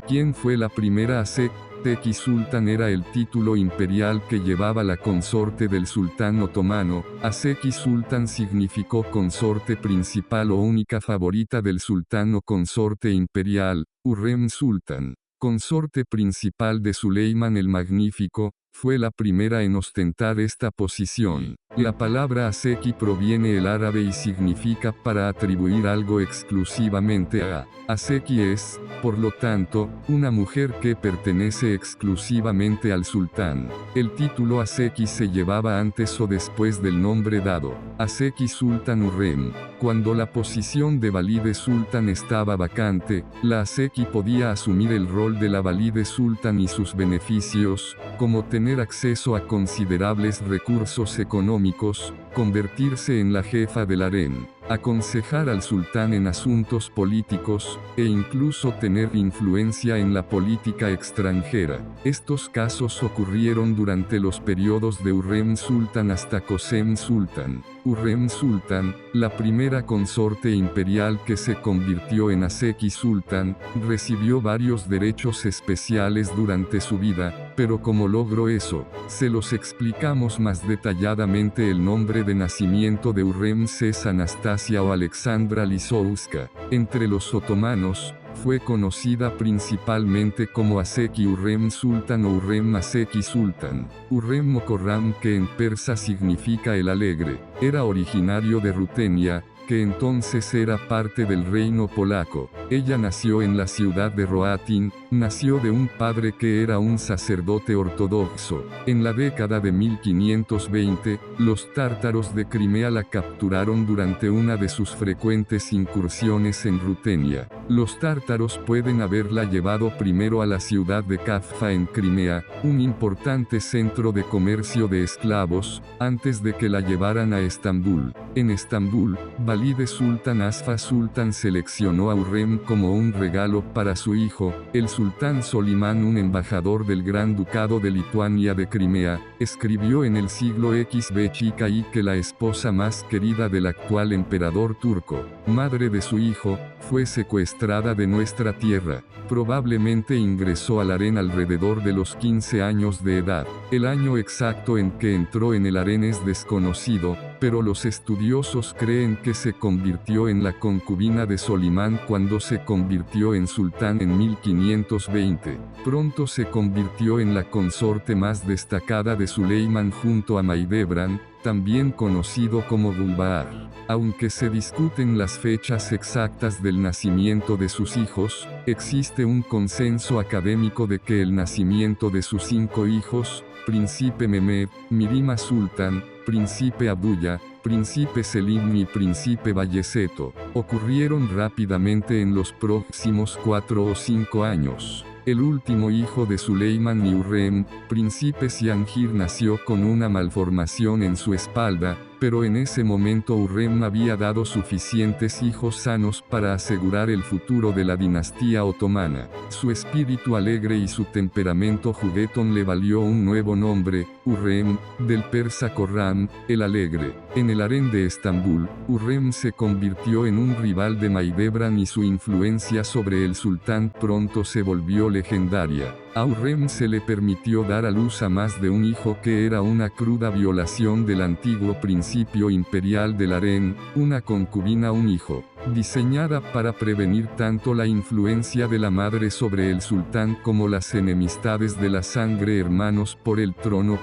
¿Quién fue la primera Aseki Sultan? Era el título imperial que llevaba la consorte del sultán otomano. Aseki Sultan significó consorte principal o única favorita del sultán o consorte imperial. Hürrem Sultan, consorte principal de Suleiman el Magnífico, fue la primera en ostentar esta posición. La palabra Aseki proviene del árabe y significa para atribuir algo exclusivamente a. Aseki es, por lo tanto, una mujer que pertenece exclusivamente al sultán. El título Aseki se llevaba antes o después del nombre dado, Aseki Sultan Hürrem. Cuando la posición de valide sultan estaba vacante, la Aseki podía asumir el rol de la valide sultan y sus beneficios, como tener acceso a considerables recursos económicos, convertirse en la jefa del harén, aconsejar al sultán en asuntos políticos, e incluso tener influencia en la política extranjera. Estos casos ocurrieron durante los periodos de Hürrem Sultan hasta Kösem Sultan. Hürrem Sultan, la primera consorte imperial que se convirtió en Aseki Sultan, recibió varios derechos especiales durante su vida, pero como logró eso, se los explicamos más detalladamente. El nombre de nacimiento de Hürrem es Anastasia o Alexandra Lisowska. Entre los otomanos, fue conocida principalmente como Aseki Hürrem Sultan o Hürrem Aseki Sultan. Hürrem o Khorram, que en persa significa el alegre, era originario de Rutenia, que entonces era parte del reino polaco. Ella nació en la ciudad de Roatin, nació de un padre que era un sacerdote ortodoxo. En la década de 1520, los tártaros de Crimea la capturaron durante una de sus frecuentes incursiones en Rutenia. Los tártaros pueden haberla llevado primero a la ciudad de Kaffa en Crimea, un importante centro de comercio de esclavos, antes de que la llevaran a Estambul. En Estambul, Valide Sultan Asfa Sultan seleccionó a Hürrem como un regalo para su hijo, el sultán Solimán. Un embajador del Gran Ducado de Lituania de Crimea, escribió en el siglo XVII que la esposa más querida del actual emperador turco, madre de su hijo, fue secuestrada de nuestra tierra. Probablemente ingresó al harén alrededor de los 15 años de edad. El año exacto en que entró en el harén es desconocido, pero los estudiosos creen que se convirtió en la concubina de Solimán cuando se convirtió en sultán en 1520. Pronto se convirtió en la consorte más destacada de Suleiman junto a Mahidevran, también conocido como Gulbaar. Aunque se discuten las fechas exactas del nacimiento de sus hijos, existe un consenso académico de que el nacimiento de sus 5 hijos, Príncipe Mehmed, Mirima Sultan, Príncipe Abdullah, Príncipe Selim y Príncipe Bayezid, ocurrieron rápidamente en los próximos 4 o 5 años. El último hijo de Suleiman y Hürrem, Príncipe Siangir, nació con una malformación en su espalda, pero en ese momento Hürrem había dado suficientes hijos sanos para asegurar el futuro de la dinastía otomana. Su espíritu alegre y su temperamento juguetón le valió un nuevo nombre, Hürrem, del persa Khorram, el alegre. En el harén de Estambul, Hürrem se convirtió en un rival de Mahidevran y su influencia sobre el sultán pronto se volvió legendaria. A Hürrem se le permitió dar a luz a más de un hijo, que era una cruda violación del antiguo principio imperial del harén, una concubina un hijo, diseñada para prevenir tanto la influencia de la madre sobre el sultán como las enemistades de la sangre hermanos por el trono.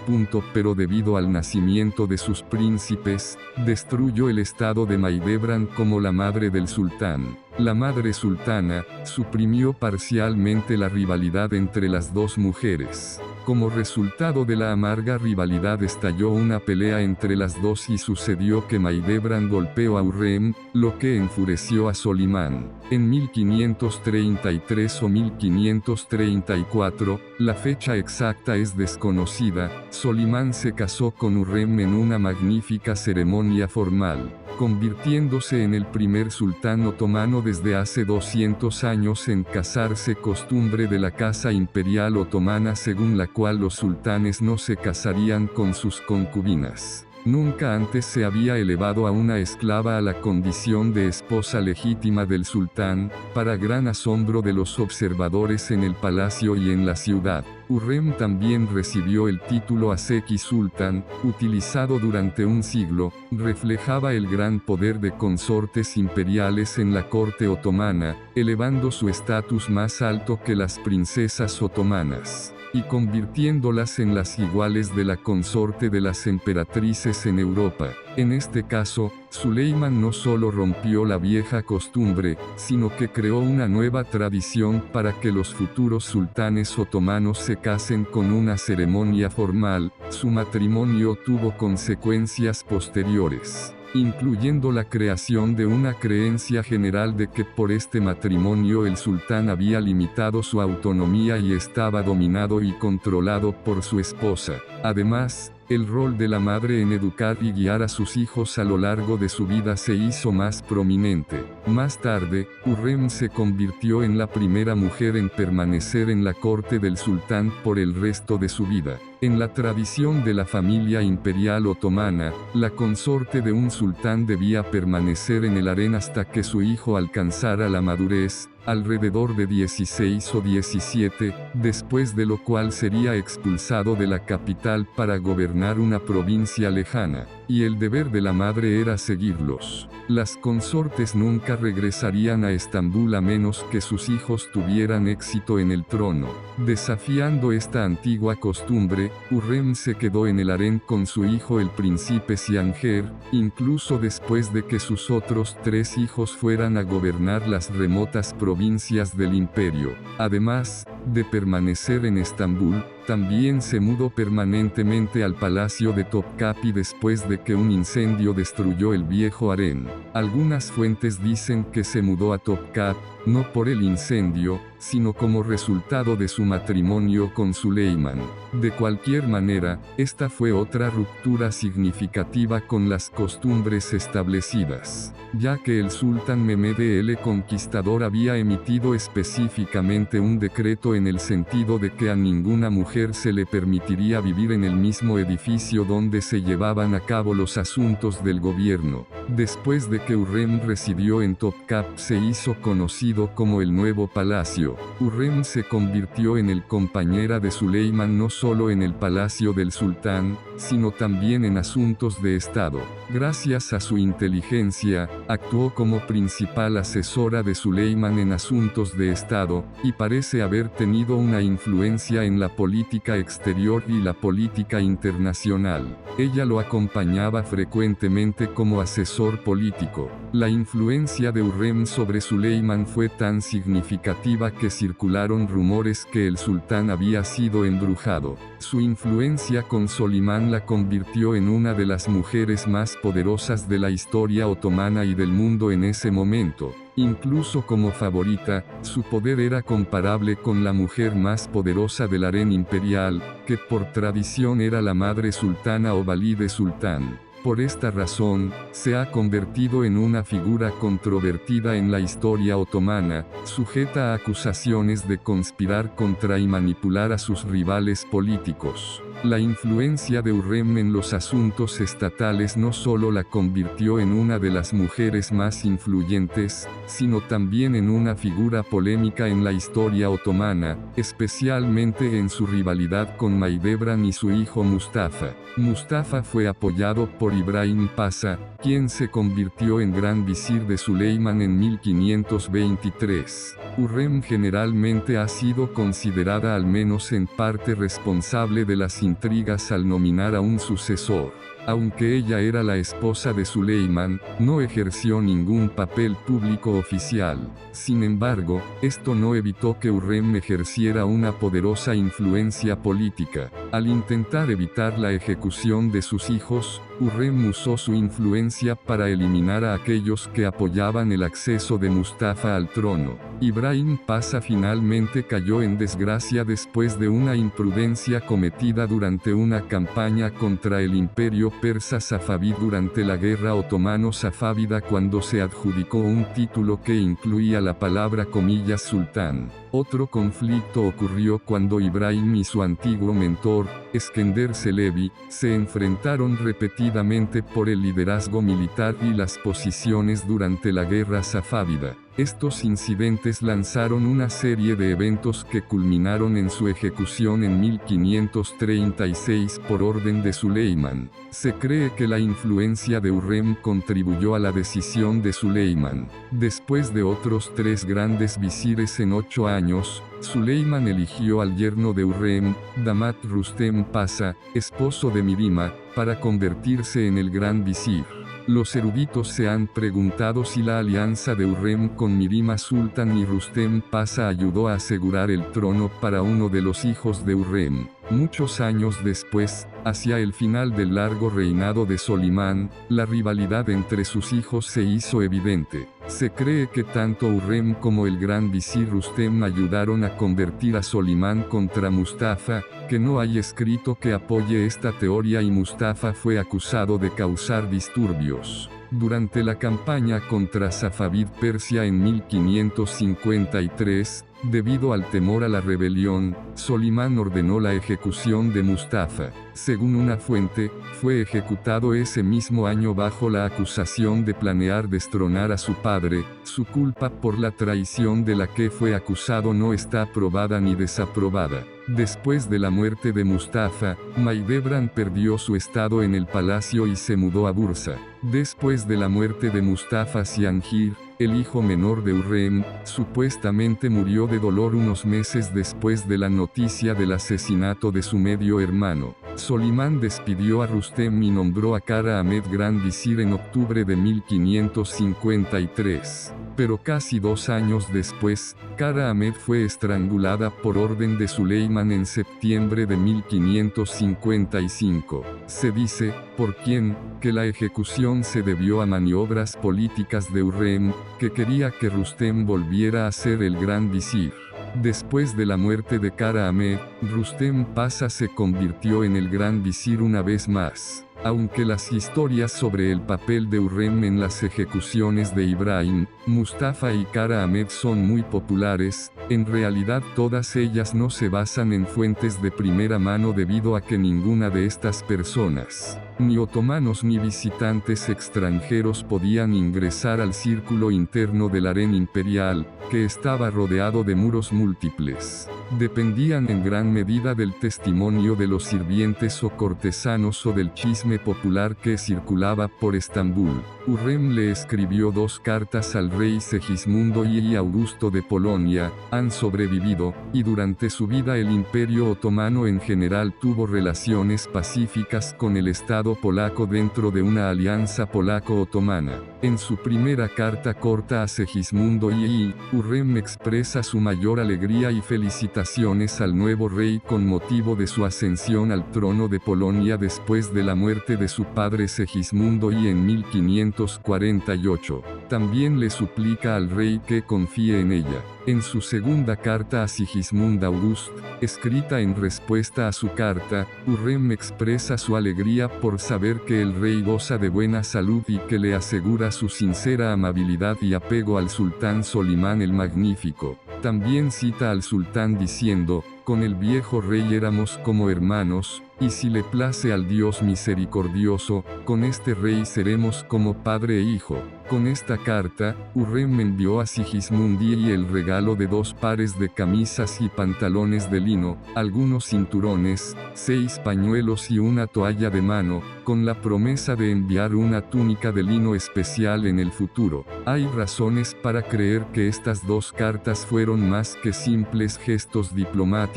Pero debido al nacimiento de sus príncipes, destruyó el estado de Mahidevran como la madre del sultán. La madre sultana suprimió parcialmente la rivalidad entre las dos mujeres. Como resultado de la amarga rivalidad estalló una pelea entre las dos y sucedió que Mahidevran golpeó a Hürrem, lo que enfureció a Solimán. En 1533 o 1534, la fecha exacta es desconocida, Solimán se casó con Hürrem en una magnífica ceremonia formal, convirtiéndose en el primer sultán otomano desde hace 200 años en casarse, costumbre de la casa imperial otomana según la cual los sultanes no se casarían con sus concubinas. Nunca antes se había elevado a una esclava a la condición de esposa legítima del sultán, para gran asombro de los observadores en el palacio y en la ciudad. Hurrem también recibió el título Aseki Sultan, utilizado durante un siglo, reflejaba el gran poder de consortes imperiales en la corte otomana, elevando su estatus más alto que las princesas otomanas, y convirtiéndolas en las iguales de la consorte de las emperatrices en Europa. En este caso, Suleiman no solo rompió la vieja costumbre, sino que creó una nueva tradición para que los futuros sultanes otomanos se casen con una ceremonia formal. Su matrimonio tuvo consecuencias posteriores, incluyendo la creación de una creencia general de que por este matrimonio el sultán había limitado su autonomía y estaba dominado y controlado por su esposa. Además, el rol de la madre en educar y guiar a sus hijos a lo largo de su vida se hizo más prominente. Más tarde, Hurrem se convirtió en la primera mujer en permanecer en la corte del sultán por el resto de su vida. En la tradición de la familia imperial otomana, la consorte de un sultán debía permanecer en el harén hasta que su hijo alcanzara la madurez, alrededor de 16 o 17, después de lo cual sería expulsado de la capital para gobernar una provincia lejana, y el deber de la madre era seguirlos. Las consortes nunca regresarían a Estambul a menos que sus hijos tuvieran éxito en el trono. Desafiando esta antigua costumbre, Hurrem se quedó en el harén con su hijo el príncipe Sianger, incluso después de que sus otros 3 hijos fueran a gobernar las remotas provincias del imperio. Además de permanecer en Estambul, también se mudó permanentemente al palacio de Topkapi después de que un incendio destruyó el viejo harén. Algunas fuentes dicen que se mudó a Topkap, no por el incendio, sino como resultado de su matrimonio con Suleiman. De cualquier manera, esta fue otra ruptura significativa con las costumbres establecidas, ya que el sultán Mehmed el Conquistador había emitido específicamente un decreto en el sentido de que a ninguna mujer se le permitiría vivir en el mismo edificio donde se llevaban a cabo los asuntos del gobierno. Después de que Hurrem residió en Topkap, se hizo conocido como el Nuevo Palacio. Hurrem se convirtió en el compañera de Suleiman no solo en el palacio del sultán, sino también en asuntos de Estado. Gracias a su inteligencia, actuó como principal asesora de Suleiman en asuntos de Estado, y parece haber tenido una influencia en la política exterior y la política internacional. Ella lo acompañaba frecuentemente como asesor político. La influencia de Hurrem sobre Suleiman fue tan significativa que circularon rumores que el sultán había sido embrujado. Su influencia con Solimán la convirtió en una de las mujeres más poderosas de la historia otomana y del mundo en ese momento. Incluso como favorita, su poder era comparable con la mujer más poderosa del harén imperial, que por tradición era la madre sultana o valide sultán. Por esta razón, se ha convertido en una figura controvertida en la historia otomana, sujeta a acusaciones de conspirar contra y manipular a sus rivales políticos. La influencia de Hurrem en los asuntos estatales no solo la convirtió en una de las mujeres más influyentes, sino también en una figura polémica en la historia otomana, especialmente en su rivalidad con Mahidevran y su hijo Mustafa. Mustafa fue apoyado por Ibrahim Pasha, quien se convirtió en gran visir de Suleiman en 1523. Hurrem generalmente ha sido considerada al menos en parte responsable de las intrigas al nominar a un sucesor. Aunque ella era la esposa de Suleiman, no ejerció ningún papel público oficial. Sin embargo, esto no evitó que Hurrem ejerciera una poderosa influencia política. Al intentar evitar la ejecución de sus hijos, Hurrem usó su influencia para eliminar a aquellos que apoyaban el acceso de Mustafa al trono. Ibrahim Pasha finalmente cayó en desgracia después de una imprudencia cometida durante una campaña contra el imperio persa safavid durante la guerra otomano-safávida cuando se adjudicó un título que incluía la palabra comillas sultán. Otro conflicto ocurrió cuando Ibrahim y su antiguo mentor, Eskender Çelebi, se enfrentaron repetidamente por el liderazgo militar y las posiciones durante la guerra safávida. Estos incidentes lanzaron una serie de eventos que culminaron en su ejecución en 1536 por orden de Suleimán. Se cree que la influencia de Hürrem contribuyó a la decisión de Suleimán. Después de otros 3 grandes visires en 8 años, Suleimán eligió al yerno de Hürrem, Damat Rustem Pasa, esposo de Mirima, para convertirse en el gran visir. Los eruditos se han preguntado si la alianza de Hürrem con Mirima Sultan y Rustem Pasa ayudó a asegurar el trono para uno de los hijos de Hürrem. Muchos años después, hacia el final del largo reinado de Solimán, la rivalidad entre sus hijos se hizo evidente. Se cree que tanto Hürrem como el gran visir Rustem ayudaron a convertir a Solimán contra Mustafa, que no hay escrito que apoye esta teoría y Mustafa fue acusado de causar disturbios. Durante la campaña contra Safavid Persia en 1553, debido al temor a la rebelión, Solimán ordenó la ejecución de Mustafa. Según una fuente, fue ejecutado ese mismo año bajo la acusación de planear destronar a su padre. Su culpa por la traición de la que fue acusado no está probada ni desaprobada. Después de la muerte de Mustafa, Mahidevran perdió su estado en el palacio y se mudó a Bursa. Después de la muerte de Mustafa Siangir, el hijo menor de Hürrem, supuestamente murió de dolor unos meses después de la noticia del asesinato de su medio hermano. Solimán despidió a Rustem y nombró a Kara Ahmed gran visir en octubre de 1553. Pero casi 2 años después, Kara Ahmed fue estrangulada por orden de Suleimán en septiembre de 1555. Se dice, por quien, que la ejecución se debió a maniobras políticas de Hürrem, que quería que Rustem volviera a ser el gran visir. Después de la muerte de Kara Ahmed, Rustem Pasa se convirtió en el gran visir una vez más. Aunque las historias sobre el papel de Hürrem en las ejecuciones de Ibrahim, Mustafa y Kara Ahmed son muy populares, en realidad todas ellas no se basan en fuentes de primera mano debido a que ninguna de estas personas, ni otomanos ni visitantes extranjeros podían ingresar al círculo interno del harén imperial, que estaba rodeado de muros múltiples. Dependían en gran medida del testimonio de los sirvientes o cortesanos o del chisme popular que circulaba por Estambul. Hürrem le escribió 2 cartas al rey Segismundo y Augusto de Polonia, han sobrevivido, y durante su vida el Imperio Otomano en general tuvo relaciones pacíficas con el Estado polaco dentro de una alianza polaco-otomana. En su primera carta corta a Segismundo Hürrem expresa su mayor alegría y felicitaciones al nuevo rey con motivo de su ascensión al trono de Polonia después de la muerte de su padre Segismundo en 1548. También le suplica al rey que confíe en ella. En su segunda carta a Sigismund August, escrita en respuesta a su carta, Hürrem expresa su alegría por saber que el rey goza de buena salud y que le asegura su sincera amabilidad y apego al sultán Solimán el Magnífico. También cita al sultán diciendo, con el viejo rey éramos como hermanos, y si le place al Dios misericordioso, con este rey seremos como padre e hijo. Con esta carta, Hürrem envió a Sigismundi el regalo de 2 pares de camisas y pantalones de lino, algunos cinturones, 6 pañuelos y una toalla de mano, con la promesa de enviar una túnica de lino especial en el futuro. Hay razones para creer que estas 2 cartas fueron más que simples gestos diplomáticos,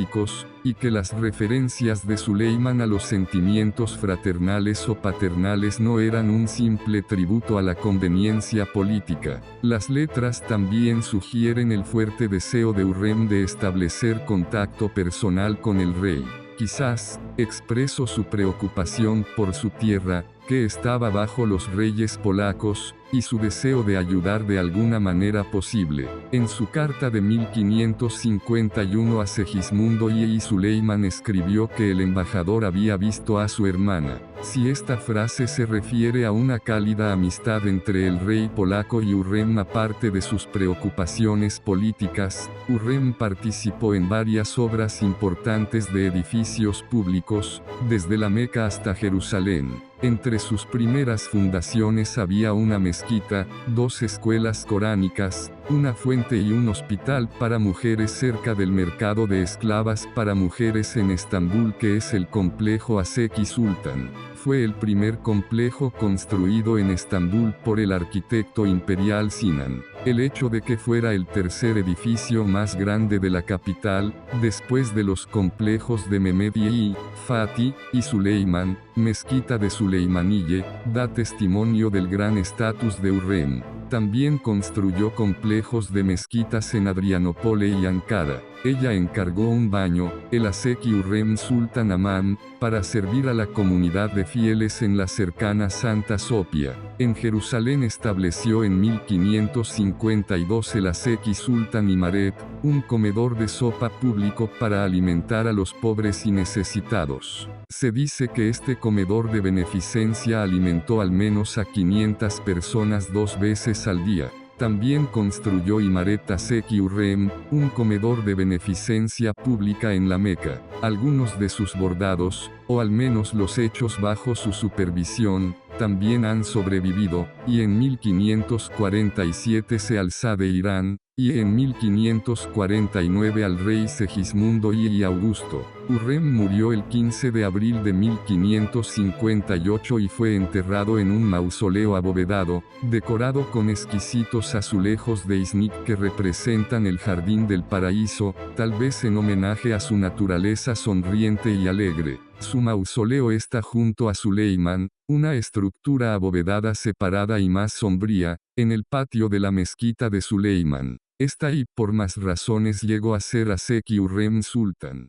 y que las referencias de Suleimán a los sentimientos fraternales o paternales no eran un simple tributo a la conveniencia política. Las letras también sugieren el fuerte deseo de Hürrem de establecer contacto personal con el rey. Quizás, expresó su preocupación por su tierra, que estaba bajo los reyes polacos, y su deseo de ayudar de alguna manera posible. En su carta de 1551 a Segismundo y Suleiman escribió que el embajador había visto a su hermana. Si esta frase se refiere a una cálida amistad entre el rey polaco y Hürrem aparte de sus preocupaciones políticas, Hürrem participó en varias obras importantes de edificios públicos, desde la Meca hasta Jerusalén. Entre sus primeras fundaciones había una mezquita, 2 escuelas coránicas, una fuente y un hospital para mujeres cerca del mercado de esclavas para mujeres en Estambul, que es el complejo Aseki Sultan. Fue el primer complejo construido en Estambul por el arquitecto imperial Sinan. El hecho de que fuera el tercer edificio más grande de la capital, después de los complejos de Mehmed y Fatih y Suleiman, Mezquita de Suleymaniye, da testimonio del gran estatus de Hürrem. También construyó complejos de mezquitas en Adrianópole y Ankara. Ella encargó un baño, el Aseki Hürrem Sultan Amam, para servir a la comunidad de fieles en la cercana Santa Sofía. En Jerusalén estableció en 1552 el Aseki Sultan Imaret, un comedor de sopa público para alimentar a los pobres y necesitados. Se dice que este comedor de beneficencia alimentó al menos a 500 personas 2 veces al día. También construyó Imaret Aseki Hürrem, un comedor de beneficencia pública en la Meca. Algunos de sus bordados, o al menos los hechos bajo su supervisión, también han sobrevivido, y en 1547 se alza de Irán, y en 1549 al rey Segismundo y Augusto. Hürrem murió el 15 de abril de 1558 y fue enterrado en un mausoleo abovedado, decorado con exquisitos azulejos de Iznik que representan el jardín del paraíso, tal vez en homenaje a su naturaleza sonriente y alegre. Su mausoleo está junto a Suleiman, una estructura abovedada separada y más sombría, en el patio de la mezquita de Suleiman. Esta y por más razones llegó a ser Aseki Hürrem Sultan.